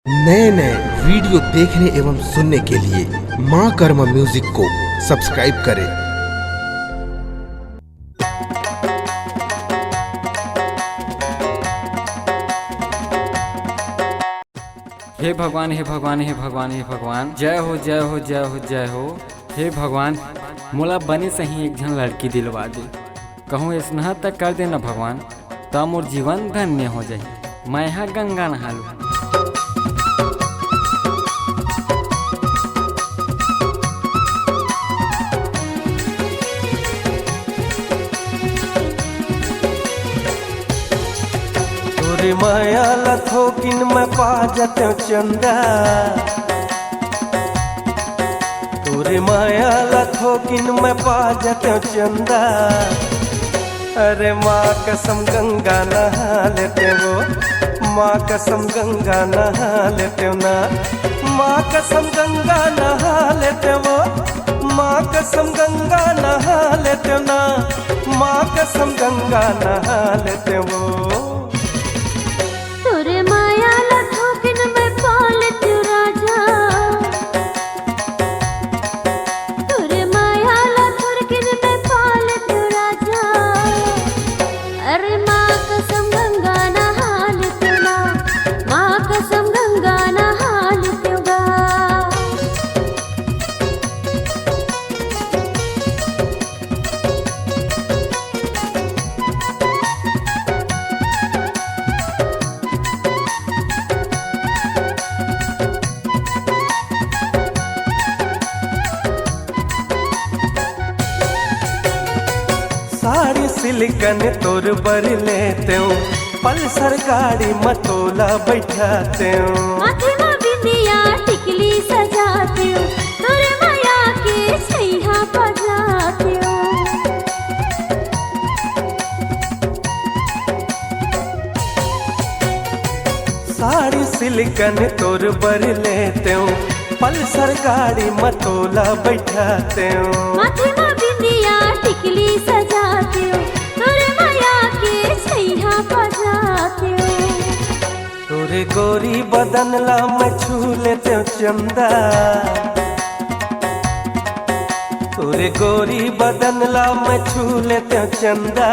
नए नए वीडियो देखने एवं सुनने के लिए माँ कर्मा म्यूजिक को सब्सक्राइब करें। हे भगवान हे भगवान हे भगवान हे भगवान, जय हो जय हो जय हो जय हो। हे भगवान, मोला बने सही एक झन लड़की दिलवा दे। कहूँ स्नेह तक कर देना भगवान, तो मोर जीवन धन्य हो जाए। मैं यहाँ गंगा नहा लूँ। तोरे माया लथोकिन में पा जते चंदा, तोरे माया लथोकिन में पा जते चंदा। अरे माँ कसम गंगा नहा लेते वो, माँ कसम गंगा नहा लेते ना। माँ कसम गंगा नहा लेते वो, माँ कसम गंगा नहा लेते ना। माँ कसम गंगा नहा लेते वो। तोरे माया लथोकिन में पाल तू राजा, तोरे माया लथोकिन में पाल तू राजा। अरे माँ कसम गंगा नहा लेते ना, माँ कसम गंगा नहा लेते गा। साड़ी सिलिकन तोर बर लेते हूँ, पल्सर गाड़ी मतोला बैठाते हूँ। माथे में बिंदिया टिकली सजाते हो, तोरे माया के छैया बजाते हो। साड़ी सिलिकन तोर बर लेते हूँ, पल्सर गाड़ी मतोला बैठाते हूँ। माथे में बिंदिया टिकली सजाते हो, तोरे माया के छैया बजाते हो। तोरे गोरी बदन ला मैं छू लेते हूँ चंदा, तोरे गोरी बदन ला मैं छू लेते हूँ चंदा।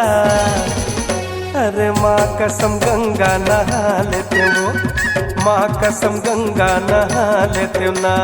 अरे माँ कसम गंगा नहा लेते हो, माँ कसम गंगा नहा लेते हो ना।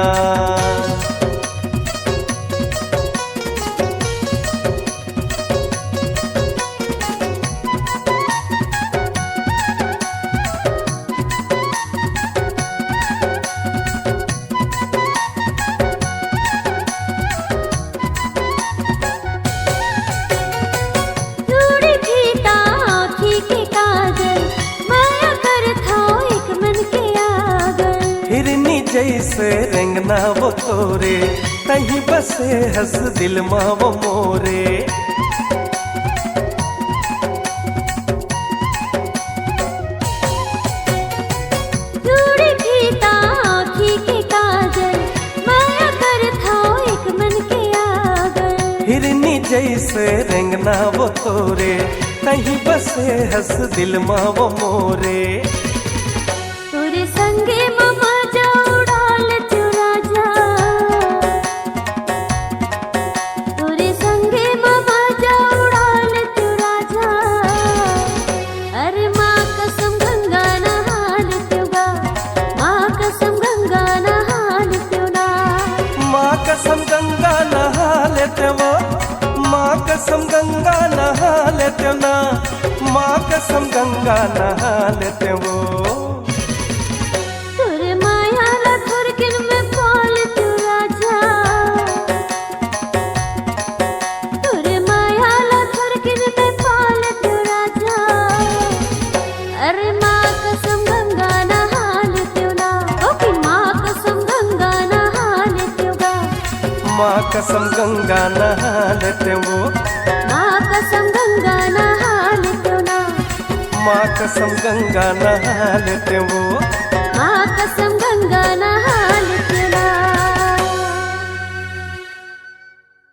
चूड़ी फीता आँखी के काजल, माया कर था एक मन के आगल। हिरनी जैसे रंगना वो तोरे, कहीं बसे हंस दिल माँ वो मोरे। चूड़ी फीता आँखी के काजल, माया कर था एक मन के आगल। हिरनी जैसे रंगना वो तोरे, कहीं बसे हंस दिल माँ वो मोरे। तोरे संगे ममा जाओ डाल तू राजा, तोरे संगे ममा जाओ डाल तू राजा। अरे माँ कसम गंगा नहा लेते गा, माँ कसम गंगा नहा लेते ना। माँ कसम गंगा नहा लेते वो, माँ कसम गंगा नहा लेते ना। माँ कसम गंगा नहा लेते वो। तोरे माया लथोकिन में पाल तू राजा, तोरे माया लथोकिन में पाल तू राजा। अरे माँ कसम गंगा नहा लेते ना, ओ कि माँ कसम गंगा नहा लेते गा। माँ कसम गंगा नहा लेते वो, माँ कसम गंगा नहा लेते ना, माँ कसम गंगा नहा लेते वो। माँ कसम गंगा नहा